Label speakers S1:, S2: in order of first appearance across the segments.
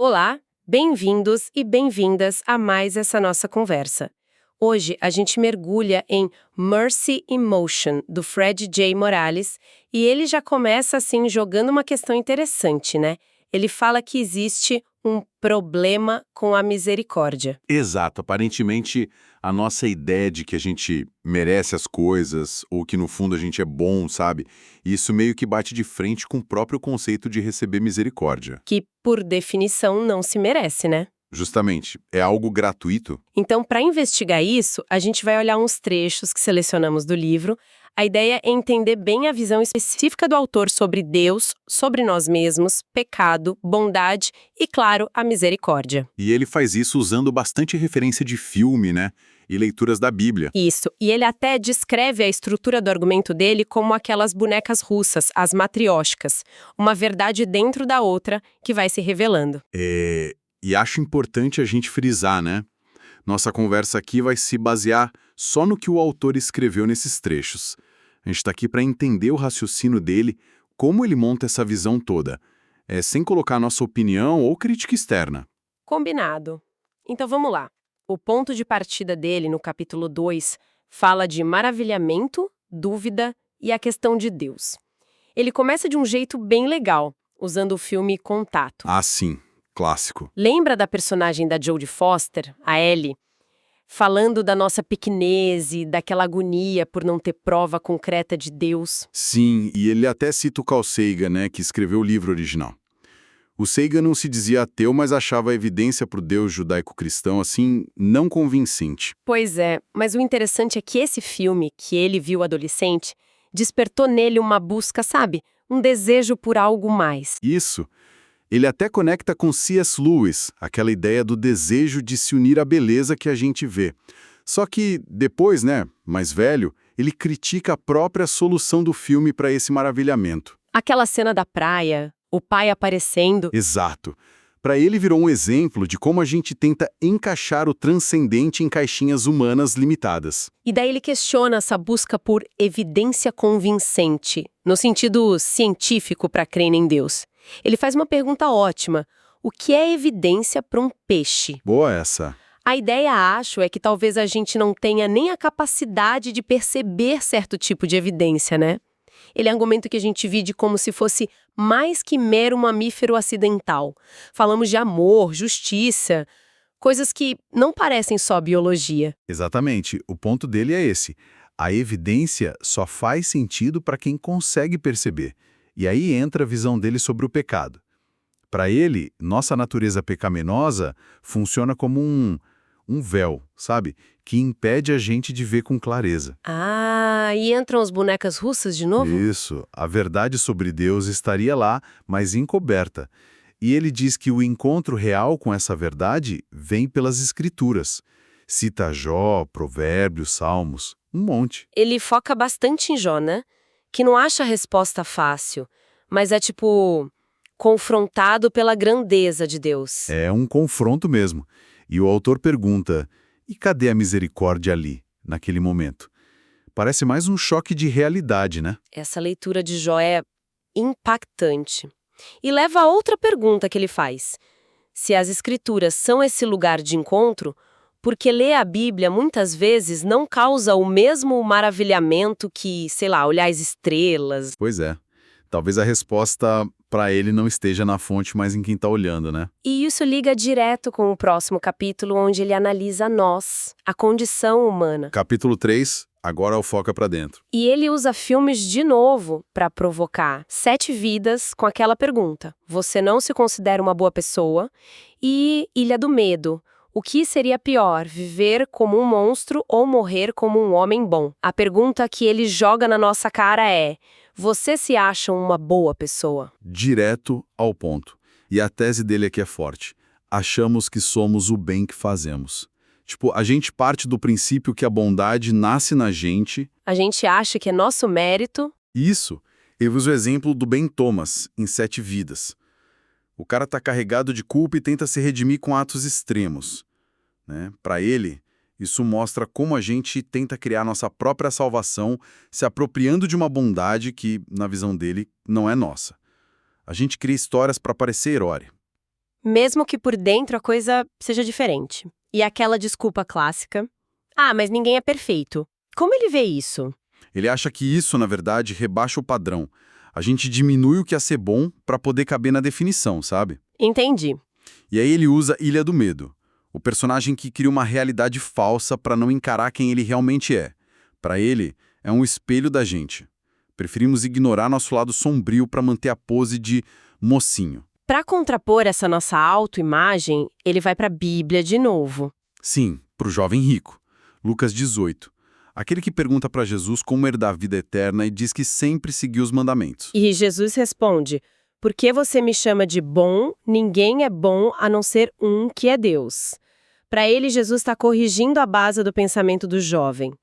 S1: Olá, bem-vindos e bem-vindas a mais essa nossa conversa. Hoje a gente mergulha em Mercy in Motion, do Fred J. Morales, e ele já começa assim jogando uma questão interessante, né? Ele fala que existe um problema com a misericórdia.
S2: Exato. Aparentemente, a nossa ideia de que a gente merece as coisas, ou que no fundo a gente é bom, sabe? Isso meio que bate de frente com o próprio conceito de receber misericórdia.
S1: Que, por definição, não se merece, né?
S2: Justamente, é algo gratuito?
S1: Então, para investigar isso, a gente vai olhar uns trechos que selecionamos do livro. A ideia é entender bem a visão específica do autor sobre Deus, sobre nós mesmos, pecado, bondade e, claro, a misericórdia.
S2: E ele faz isso usando bastante referência de filme, né? E leituras da Bíblia.
S1: Isso, e ele até descreve a estrutura do argumento dele como aquelas bonecas russas, as matrióticas, uma verdade dentro da outra que vai se revelando.
S2: E acho importante a gente frisar, né? Nossa conversa aqui vai se basear só no que o autor escreveu nesses trechos. A gente está aqui para entender o raciocínio dele, como ele monta essa visão toda, sem colocar nossa opinião ou crítica externa.
S1: Combinado. Então vamos lá. O ponto de partida dele, no capítulo 2, fala de maravilhamento, dúvida e a questão de Deus. Ele começa de um jeito bem legal, usando o filme Contato.
S2: Ah, sim. Clássico.
S1: Lembra da personagem da Jodie Foster, a Ellie, falando da nossa pequenez e daquela agonia por não ter prova concreta de Deus?
S2: Sim, e ele até cita o Carl Sagan, né, que escreveu o livro original. O Sagan não se dizia ateu, mas achava a evidência para o Deus judaico-cristão, assim, não convincente.
S1: Pois é, mas o interessante é que esse filme, que ele viu adolescente, despertou nele uma busca, sabe? Um desejo por algo mais.
S2: Isso. Ele até conecta com C.S. Lewis, aquela ideia do desejo de se unir à beleza que a gente vê. Só que depois, né, mais velho, ele critica a própria solução do filme para esse maravilhamento.
S1: Aquela cena da praia, o pai aparecendo.
S2: Exato. Para ele virou um exemplo de como a gente tenta encaixar o transcendente em caixinhas humanas limitadas.
S1: E daí ele questiona essa busca por evidência convincente, no sentido científico para crer em Deus. Ele faz uma pergunta ótima. O que é evidência para um peixe?
S2: Boa essa.
S1: A ideia, acho, é que talvez a gente não tenha nem a capacidade de perceber certo tipo de evidência, né? Ele argumenta que a gente vide como se fosse mais que mero mamífero acidental. Falamos de amor, justiça, coisas que não parecem só biologia.
S2: Exatamente. O ponto dele é esse. A evidência só faz sentido para quem consegue perceber. E aí entra a visão dele sobre o pecado. Para ele, nossa natureza pecaminosa funciona como um véu, sabe? Que impede a gente de ver com clareza.
S1: Ah, e entram as bonecas russas de novo?
S2: Isso. A verdade sobre Deus estaria lá, mas encoberta. E ele diz que o encontro real com essa verdade vem pelas Escrituras. Cita Jó, Provérbios, Salmos, um monte.
S1: Ele foca bastante em Jó, né? Que não acha a resposta fácil, mas é tipo confrontado pela grandeza de Deus.
S2: É um confronto mesmo. E o autor pergunta, e cadê a misericórdia ali, naquele momento? Parece mais um choque de realidade, né?
S1: Essa leitura de Jó é impactante. E leva a outra pergunta que ele faz. Se as escrituras são esse lugar de encontro, por que ler a Bíblia muitas vezes não causa o mesmo maravilhamento que, sei lá, olhar as estrelas?
S2: Pois é. Talvez a resposta para ele não esteja na fonte, mas em quem está olhando, né?
S1: E isso liga direto com o próximo capítulo, onde ele analisa nós, a condição humana.
S2: Capítulo 3, agora o foca para dentro.
S1: E ele usa filmes de novo para provocar 7 vidas com aquela pergunta: você não se considera uma boa pessoa? E Ilha do Medo. O que seria pior, viver como um monstro ou morrer como um homem bom? A pergunta que ele joga na nossa cara é: você se acha uma boa pessoa?
S2: Direto ao ponto. E a tese dele aqui é forte. Achamos que somos o bem que fazemos. Tipo, a gente parte do princípio que a bondade nasce na gente.
S1: A gente acha que é nosso mérito.
S2: Isso. Eu uso o exemplo do Ben Thomas, em 7 Vidas. O cara tá carregado de culpa e tenta se redimir com atos extremos, né? Para ele, isso mostra como a gente tenta criar nossa própria salvação, se apropriando de uma bondade que, na visão dele, não é nossa. A gente cria histórias para parecer herói.
S1: Mesmo que por dentro a coisa seja diferente. E aquela desculpa clássica: ah, mas ninguém é perfeito. Como ele vê isso?
S2: Ele acha que isso, na verdade, rebaixa o padrão. A gente diminui o que é ser bom para poder caber na definição, sabe?
S1: Entendi.
S2: E aí ele usa Ilha do Medo, o personagem que cria uma realidade falsa para não encarar quem ele realmente é. Para ele, é um espelho da gente. Preferimos ignorar nosso lado sombrio para manter a pose de mocinho.
S1: Para contrapor essa nossa autoimagem, ele vai para a Bíblia de novo.
S2: Sim, para o jovem rico. Lucas 18. Aquele que pergunta para Jesus como herdar a vida eterna e diz que sempre seguiu os mandamentos.
S1: E Jesus responde: por que você me chama de bom? Ninguém é bom a não ser um que é Deus. Para ele, Jesus está corrigindo a base do pensamento do jovem.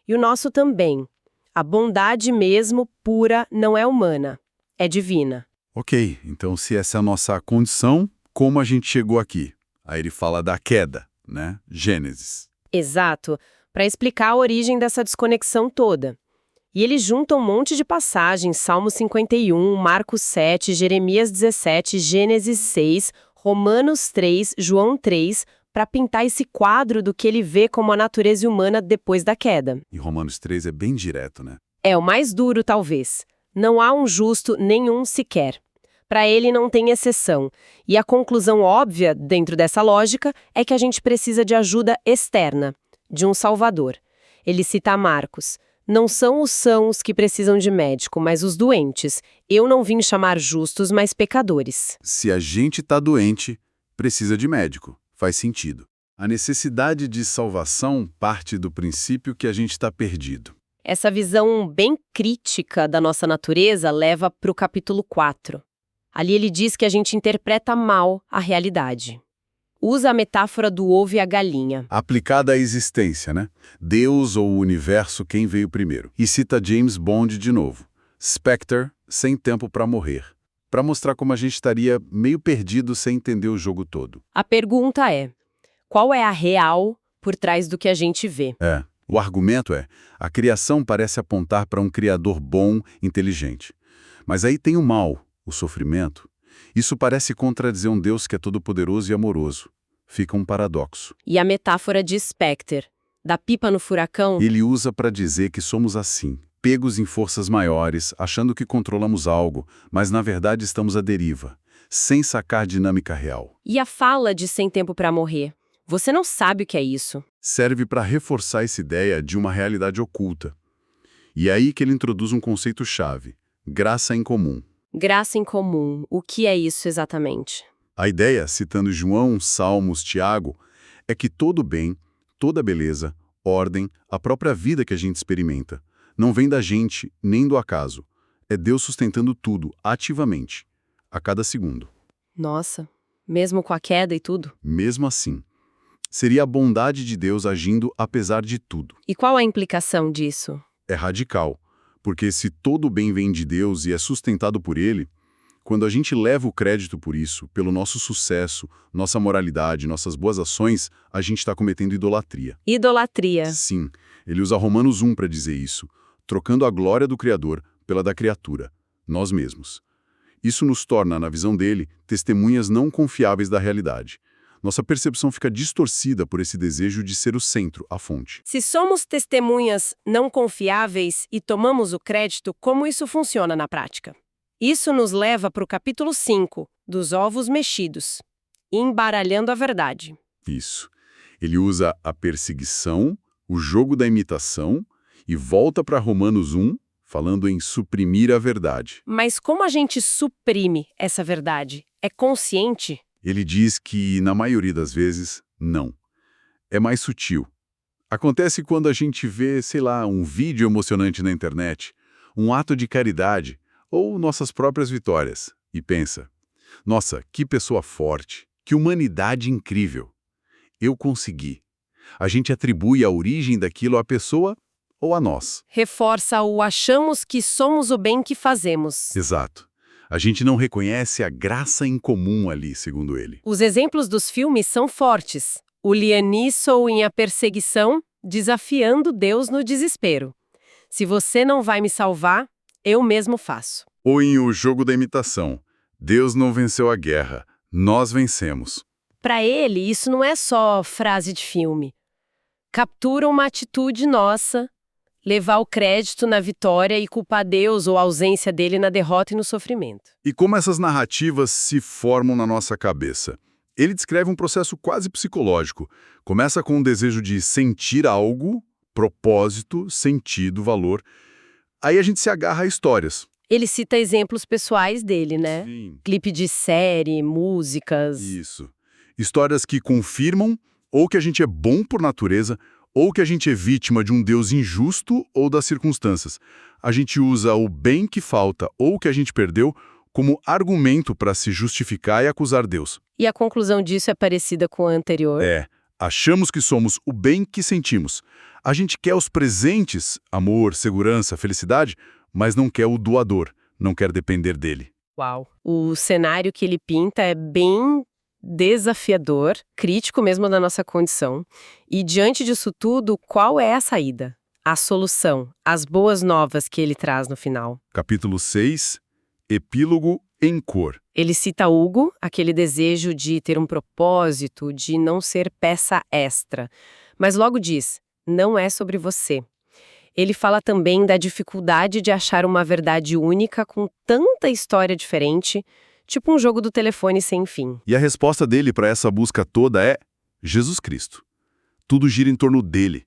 S1: E o nosso também. A bondade mesmo, pura, não é humana, é divina.
S2: Ok, então se essa é a nossa condição, como a gente chegou aqui? Aí ele fala da queda, né? Gênesis.
S1: Exato, para explicar a origem dessa desconexão toda. E ele junta um monte de passagens, Salmo 51, Marcos 7, Jeremias 17, Gênesis 6, Romanos 3, João 3, para pintar esse quadro do que ele vê como a natureza humana depois da queda.
S2: E Romanos 3 é bem direto, né?
S1: É o mais duro, talvez. Não há um justo nenhum sequer. Para ele não tem exceção. E a conclusão óbvia, dentro dessa lógica, é que a gente precisa de ajuda externa, de um salvador. Ele cita Marcos. Não são os sãos que precisam de médico, mas os doentes. Eu não vim chamar justos, mas pecadores.
S2: Se a gente está doente, precisa de médico. Faz sentido. A necessidade de salvação parte do princípio que a gente está perdido.
S1: Essa visão bem crítica da nossa natureza leva para o capítulo 4. Ali ele diz que a gente interpreta mal a realidade. Usa a metáfora do ovo e a galinha.
S2: Aplicada à existência, né? Deus ou o universo, quem veio primeiro. E cita James Bond de novo. Spectre, sem tempo para morrer. Para mostrar como a gente estaria meio perdido sem entender o jogo todo.
S1: A pergunta é: qual é a real por trás do que a gente vê?
S2: O argumento é, a criação parece apontar para um criador bom, inteligente. Mas aí tem o mal, o sofrimento. Isso parece contradizer um Deus que é todo-poderoso e amoroso. Fica um paradoxo.
S1: E a metáfora de Spectre, da pipa no furacão?
S2: Ele usa para dizer que somos assim, pegos em forças maiores, achando que controlamos algo, mas na verdade estamos à deriva, sem sacar dinâmica real.
S1: E a fala de sem tempo para morrer? Você não sabe o que é isso.
S2: Serve para reforçar essa ideia de uma realidade oculta. E é aí que ele introduz um conceito-chave, graça em comum.
S1: Graça em comum, o que é isso exatamente?
S2: A ideia, citando João, Salmos, Tiago, é que todo bem, toda beleza, ordem, a própria vida que a gente experimenta, não vem da gente nem do acaso. É Deus sustentando tudo, ativamente, a cada segundo.
S1: Nossa, mesmo com a queda e tudo?
S2: Mesmo assim. Seria a bondade de Deus agindo apesar de tudo.
S1: E qual a implicação disso?
S2: É radical, porque se todo bem vem de Deus e é sustentado por Ele, quando a gente leva o crédito por isso, pelo nosso sucesso, nossa moralidade, nossas boas ações, a gente está cometendo idolatria.
S1: Idolatria.
S2: Sim, ele usa Romanos 1 para dizer isso, trocando a glória do Criador pela da criatura, nós mesmos. Isso nos torna, na visão dele, testemunhas não confiáveis da realidade. Nossa percepção fica distorcida por esse desejo de ser o centro, a fonte.
S1: Se somos testemunhas não confiáveis e tomamos o crédito, como isso funciona na prática? Isso nos leva para o capítulo 5, dos ovos mexidos, embaralhando a verdade.
S2: Isso. Ele usa a perseguição, o jogo da imitação, e volta para Romanos 1, falando em suprimir a verdade.
S1: Mas como a gente suprime essa verdade? É consciente?
S2: Ele diz que, na maioria das vezes, não. É mais sutil. Acontece quando a gente vê, sei lá, um vídeo emocionante na internet, um ato de caridade, ou nossas próprias vitórias, e pensa, nossa, que pessoa forte, que humanidade incrível. Eu consegui. A gente atribui a origem daquilo à pessoa ou a nós.
S1: Reforça o achamos que somos o bem que fazemos.
S2: Exato. A gente não reconhece a graça em comum ali, segundo ele.
S1: Os exemplos dos filmes são fortes. O Liam Neeson em A Perseguição, desafiando Deus no desespero. Se você não vai me salvar, eu mesmo faço.
S2: Ou em O Jogo da Imitação. Deus não venceu a guerra. nós vencemos.
S1: Para ele, isso não é só frase de filme. Captura uma atitude nossa, levar o crédito na vitória e culpar Deus ou a ausência dele na derrota e no sofrimento.
S2: E como essas narrativas se formam na nossa cabeça? Ele descreve um processo quase psicológico. Começa com um desejo de sentir algo, propósito, sentido, valor. Aí a gente se agarra a histórias.
S1: Ele cita exemplos pessoais dele, né?
S2: Sim.
S1: Clipe de série, músicas.
S2: Isso. Histórias que confirmam ou que a gente é bom por natureza, ou que a gente é vítima de um Deus injusto ou das circunstâncias. A gente usa o bem que falta ou que a gente perdeu como argumento para se justificar e acusar Deus.
S1: E a conclusão disso é parecida com a anterior.
S2: Achamos que somos o bem que sentimos. A gente quer os presentes, amor, segurança, felicidade, mas não quer o doador, não quer depender dele.
S1: Uau! O cenário que ele pinta é bem desafiador, crítico mesmo da nossa condição. E diante disso tudo, qual é a saída? A solução, as boas novas que ele traz no final.
S2: Capítulo 6, Epílogo em cor.
S1: Ele cita Hugo, aquele desejo de ter um propósito, de não ser peça extra. Mas logo diz, não é sobre você. Ele fala também da dificuldade de achar uma verdade única com tanta história diferente, tipo um jogo do telefone sem fim.
S2: E a resposta dele para essa busca toda é Jesus Cristo. Tudo gira em torno dele.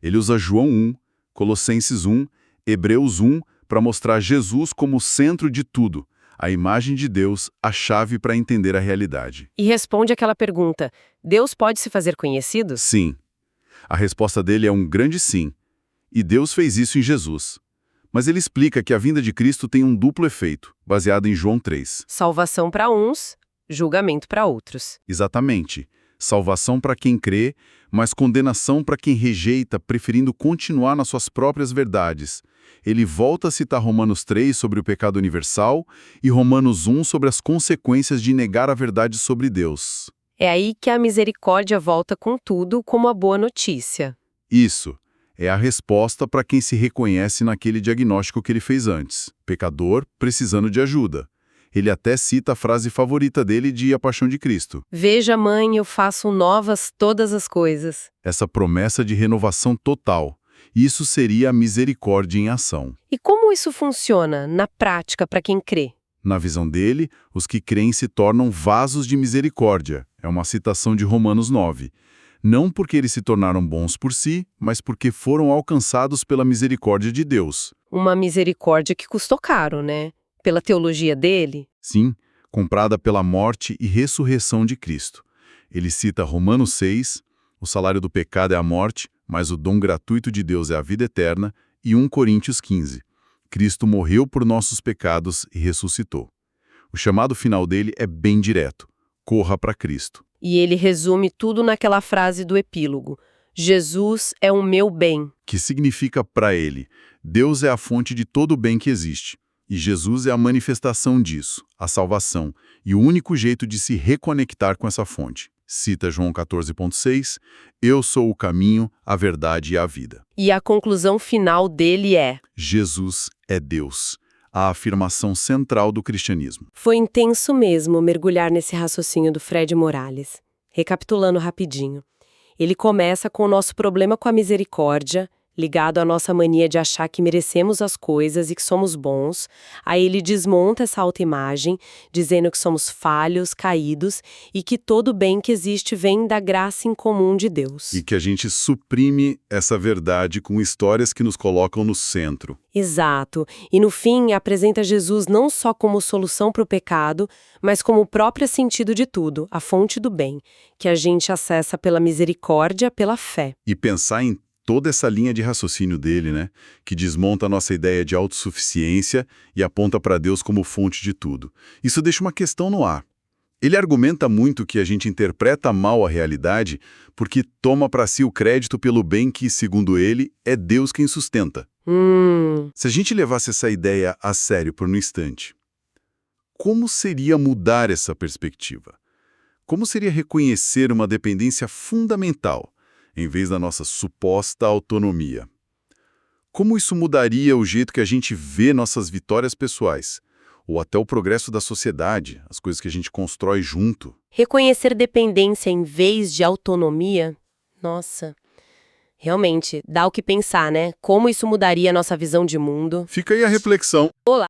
S2: Ele usa João 1, Colossenses 1, Hebreus 1 para mostrar Jesus como o centro de tudo, a imagem de Deus, a chave para entender a realidade.
S1: E responde aquela pergunta, Deus pode se fazer conhecido?
S2: Sim. A resposta dele é um grande sim. E Deus fez isso em Jesus. Mas ele explica que a vinda de Cristo tem um duplo efeito, baseado em João 3.
S1: Salvação para uns, julgamento para outros.
S2: Exatamente. Salvação para quem crê, mas condenação para quem rejeita, preferindo continuar nas suas próprias verdades. Ele volta a citar Romanos 3 sobre o pecado universal e Romanos 1 sobre as consequências de negar a verdade sobre Deus.
S1: É aí que a misericórdia volta com tudo como a boa notícia.
S2: Isso. É a resposta para quem se reconhece naquele diagnóstico que ele fez antes. Pecador, precisando de ajuda. Ele até cita a frase favorita dele de A Paixão de Cristo.
S1: Veja, mãe, eu faço novas todas as coisas.
S2: Essa promessa de renovação total. Isso seria a misericórdia em ação.
S1: E como isso funciona na prática para quem crê?
S2: Na visão dele, os que creem se tornam vasos de misericórdia. É uma citação de Romanos 9. Não porque eles se tornaram bons por si, mas porque foram alcançados pela misericórdia de Deus.
S1: Uma misericórdia que custou caro, né? Pela teologia dele?
S2: Sim, comprada pela morte e ressurreição de Cristo. Ele cita Romanos 6, o salário do pecado é a morte, mas o dom gratuito de Deus é a vida eterna, e 1 Coríntios 15. Cristo morreu por nossos pecados e ressuscitou. O chamado final dele é bem direto. Corra para Cristo.
S1: E ele resume tudo naquela frase do epílogo. Jesus é o meu bem.
S2: Que significa para ele, Deus é a fonte de todo o bem que existe. E Jesus é a manifestação disso, a salvação, e o único jeito de se reconectar com essa fonte. Cita João 14,6, eu sou o caminho, a verdade e a vida.
S1: E a conclusão final dele é:
S2: Jesus é Deus, a afirmação central do cristianismo.
S1: Foi intenso mesmo mergulhar nesse raciocínio do Fred Morales. Recapitulando rapidinho. Ele começa com o nosso problema com a misericórdia, ligado à nossa mania de achar que merecemos as coisas e que somos bons. Aí ele desmonta essa autoimagem, dizendo que somos falhos, caídos e que todo bem que existe vem da graça incomum de Deus.
S2: E que a gente suprime essa verdade com histórias que nos colocam no centro.
S1: Exato. E no fim apresenta Jesus não só como solução para o pecado, mas como o próprio sentido de tudo, a fonte do bem, que a gente acessa pela misericórdia, pela fé.
S2: E pensar em toda essa linha de raciocínio dele, né, que desmonta a nossa ideia de autossuficiência e aponta para Deus como fonte de tudo. Isso deixa uma questão no ar. Ele argumenta muito que a gente interpreta mal a realidade porque toma para si o crédito pelo bem que, segundo ele, é Deus quem sustenta. Se a gente levasse essa ideia a sério por um instante, como seria mudar essa perspectiva? Como seria reconhecer uma dependência fundamental, em vez da nossa suposta autonomia? Como isso mudaria o jeito que a gente vê nossas vitórias pessoais, ou até o progresso da sociedade, as coisas que a gente constrói junto.
S1: Reconhecer dependência em vez de autonomia? Nossa, realmente, dá o que pensar, né? Como isso mudaria a nossa visão de mundo?
S2: Fica aí a reflexão.
S1: Olá!